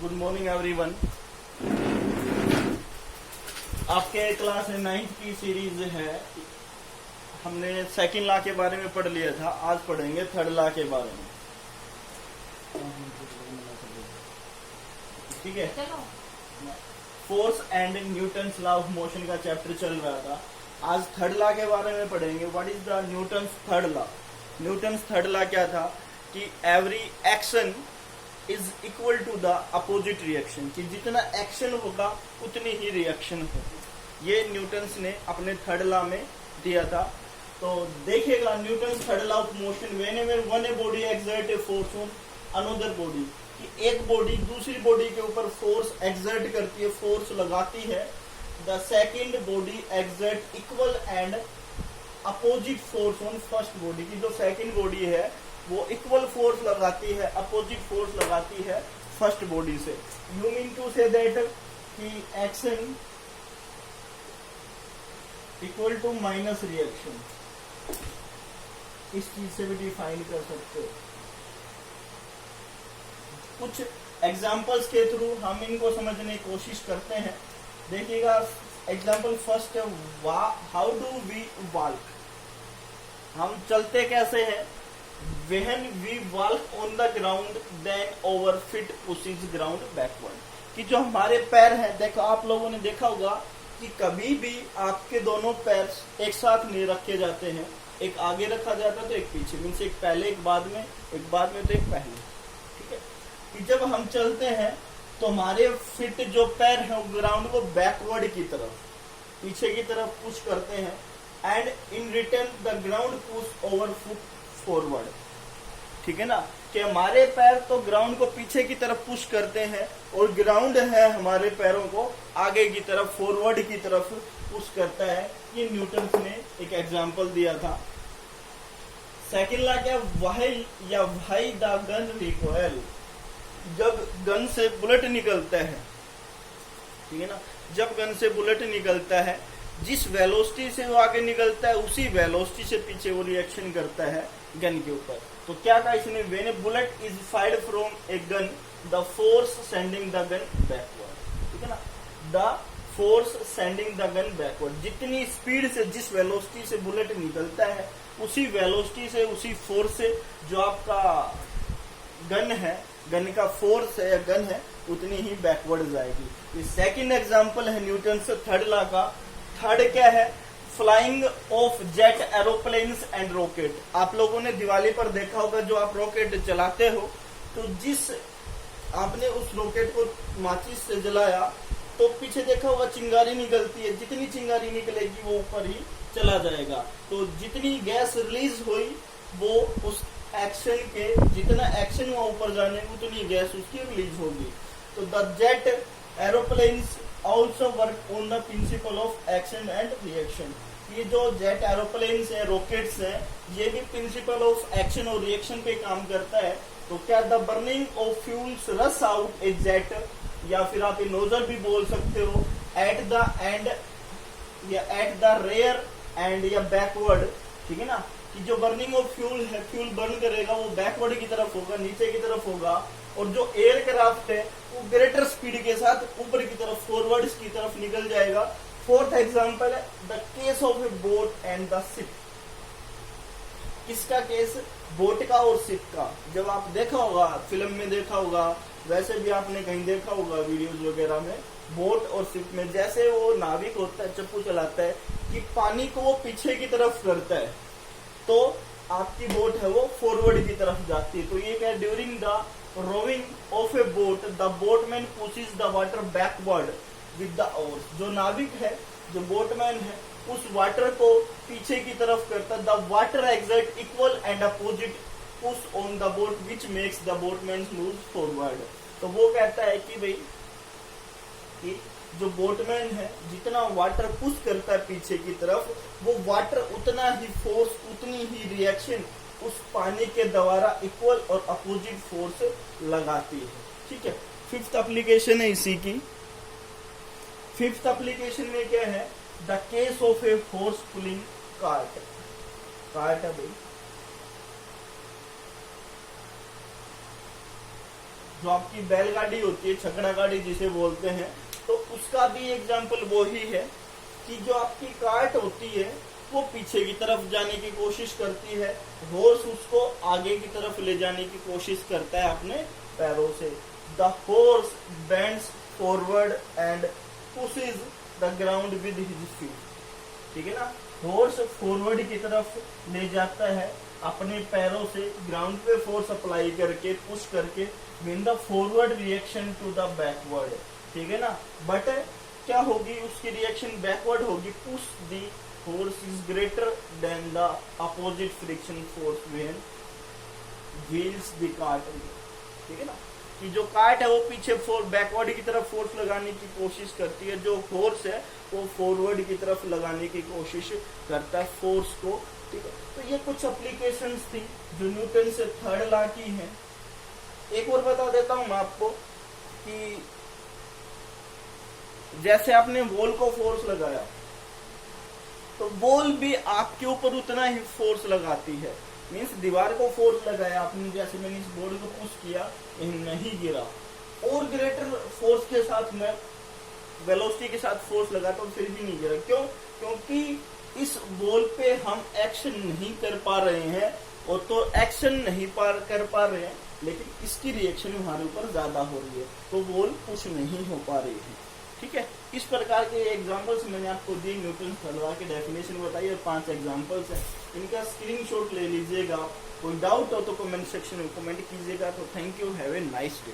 Good morning everyone. आपके class में 9th की सीरीज है। हमने सेकंड लॉ के बारे में पढ़ लिया था, आज पढ़ेंगे थर्ड लॉ के बारे में। ठीक है, force and Newton's law of motion का चैप्टर चल रहा था। आज थर्ड लॉ के बारे में पढ़ेंगे। What is the Newton's third law? Newton's third law क्या था कि every action is equal to the opposite reaction, कि जितना एक्शन होगा उतनी ही रिएक्शन होगी। ये न्यूटन्स ने अपने थर्ड लॉ में दिया था। तो देखिएगा, Newton's third law of motion, whenever one body exert a force on another body, कि एक बॉडी दूसरी बॉडी के ऊपर फोर्स एक्सर्ट करती है, फोर्स लगाती है, the second body exert equal and opposite force on first body, की जो सेकेंड बॉडी है वो इक्वल फोर्स लगाती है, अपोजिट फोर्स लगाती है फर्स्ट बॉडी से। You mean to say that कि action equal to minus reaction, इस चीज से भी डिफाइन कर सकते हो। कुछ एग्जांपल्स के थ्रू हम इनको समझने की कोशिश करते हैं। देखिएगा, एग्जांपल फर्स्ट है, हाउ डू वी वॉक, हम चलते कैसे हैं? When we walk on the ground, then our feet pushes ground backward, कि जो हमारे पैर हैं, देखो आप लोगों ने देखा होगा कि कभी भी आपके दोनों पैर एक साथ नहीं रखे जाते हैं, एक आगे रखा जाता है तो एक पीछे, मीन्स एक पहले एक बाद में, एक बाद में तो एक पहले। ठीक है, कि जब हम चलते हैं तो हमारे फिट जो पैर हैं वो ग्राउंड को बैकवर्ड की तरफ, पीछे की तरफ पुश करते हैं, and in return the ground push over foot forward. ठीक है ना, कि हमारे पैर तो ग्राउंड को पीछे की तरफ पुश करते हैं और ग्राउंड है हमारे पैरों को आगे की तरफ, फॉरवर्ड की तरफ पुश करता है। ये न्यूटन ने एक एग्जांपल दिया था। सेकंड लॉ क्या? व्हाई द गन रिकॉइल, जब गन से बुलेट निकलता है, ठीक है ना, जब गन से बुलेट निकलता है, जिस वेलोसिटी से वो आगे निकलता है उसी वेलोसिटी से पीछे वो रिएक्शन करता है गन के ऊपर। तो क्या कहा इसने? When A bullet is fired from a gun, the force sending the gun backward. ठीक है ना, the force sending the gun backward, जितनी स्पीड से, जिस वेलोसिटी से बुलेट निकलता है, उसी वेलोसिटी से, उसी फोर्स से जो आपका गन है, गन का फोर्स है या गन है, उतनी ही बैकवर्ड जाएगी। ये सेकेंड एग्जाम्पल है न्यूटन से थर्ड लॉ का। थर्ड क्या है? Flying of jet aeroplanes and rocket. आप लोगों ने दिवाली पर देखा होगा, जो आप रॉकेट चलाते हो तो जिस आपने उस रॉकेट को माचिस से जलाया तो पीछे देखा होगा चिंगारी निकलती है, जितनी चिंगारी निकलेगी वो ऊपर ही चला जाएगा। तो जितनी गैस रिलीज हुई वो उस एक्शन के, जितना एक्शन हुआ ऊपर जाने, उतनी गैस उसकी रिलीज होगी। तो the jet aeroplanes also work on the principle of action and reaction. ये जो जेट एरोप्लेन्स है, रॉकेट्स हैं, ये भी प्रिंसिपल ऑफ एक्शन और रिएक्शन पे काम करता है। तो क्या द बर्निंग ऑफ फ्यूल्स रस आउट ए जेट, या फिर आप ये नोजल भी बोल सकते हो, एट द एंड या एट द रेयर एंड या बैकवर्ड। ठीक है ना, कि जो बर्निंग ऑफ फ्यूल है, फ्यूल बर्न करेगा वो बैकवर्ड की तरफ होगा, नीचे की तरफ होगा, और जो एयरक्राफ्ट है वो ग्रेटर स्पीड के साथ ऊपर की तरफ, फॉरवर्ड की तरफ निकल जाएगा। फोर्थ एग्जांपल है the case of a boat and the ship. किसका केस? बोट का और शिप का। जब आप देखा होगा, फिल्म में देखा होगा, वैसे भी आपने कहीं देखा होगा वीडियोज वगैरह में, बोट और शिप में जैसे वो नाविक होता है, चप्पू चलाता है, कि पानी को वो पीछे की तरफ करता है तो आपकी बोट है वो फॉरवर्ड की तरफ जाती है। तो ये क्या? During the rowing of a boat the boatman pushes the water backward with the oars. जो नाविक है, जो बोटमैन है, उस वाटर को पीछे की तरफ करता, the water exert equal and opposite push on the boat which makes the boatman move forward. तो वो कहता है कि भाई, कि जो बोटमैन है, जितना वाटर पुश करता है पीछे की तरफ, वो वाटर उतना ही फोर्स, उतनी ही रिएक्शन उस पानी के द्वारा इक्वल और अपोजिट फोर्स लगाती है। ठीक है, फिफ्थ एप्लीकेशन है इसी की। फिफ्थ एप्लीकेशन में क्या है? The case of a force pulling cart. Cart है भाई, जो आपकी बैलगाड़ी होती है, छकड़ा गाड़ी जिसे बोलते हैं, तो उसका भी एग्जाम्पल वो ही है कि जो आपकी कार्ट होती है वो पीछे की तरफ जाने की कोशिश करती है, हॉर्स उसको आगे की तरफ ले जाने की कोशिश करता है अपने पैरों से। The horse bends forward and pushes the ground with his feet. ठीक है ना, हॉर्स फॉरवर्ड की तरफ ले जाता है अपने पैरों से, ग्राउंड पे फोर्स अप्लाई करके, पुश करके, mean the forward reaction to the backward. ठीक है ना, बट क्या होगी उसकी रिएक्शन बैकवर्ड होगी, push the force is greater than the opposite friction force when wheels the cart। ठीक है ना, कि जो कार्ट है वो पीछे बैकवर्ड की तरफ फोर्स लगाने की कोशिश करती है, जो फोर्स है वो फॉरवर्ड की तरफ लगाने की कोशिश करता है फोर्स को। ठीक है, तो ये कुछ एप्लीकेशंस थी जो न्यूटन से थर्ड लॉ की हैं। एक और बता देता हूं मैं आपको कि जैसे आपने बॉल को फोर्स लगाया तो बॉल भी आपके ऊपर उतना ही फोर्स लगाती है। मीन्स दीवार को फोर्स लगाया आपने, जैसे मैंने इस बॉल को पुश किया, नहीं गिरा, और ग्रेटर फोर्स के साथ मैं वेलोसिटी के साथ फोर्स लगाता हूं फिर भी नहीं गिरा। क्यों? क्योंकि इस बॉल पे हम एक्शन नहीं कर पा रहे हैं, और तो एक्शन नहीं कर पा रहे हैं, लेकिन इसकी रिएक्शन हमारे ऊपर ज्यादा हो रही है, तो बॉल पुश नहीं हो पा रही है। ठीक है, इस प्रकार के एग्जांपल्स मैंने आपको दिए, न्यूटन थर्ड लॉ की डेफिनेशन बताई और 5 एग्जांपल्स हैं, इनका स्क्रीनशॉट ले लीजिएगा। कोई डाउट हो तो कमेंट सेक्शन में कमेंट कीजिएगा। तो thank you, have a nice day.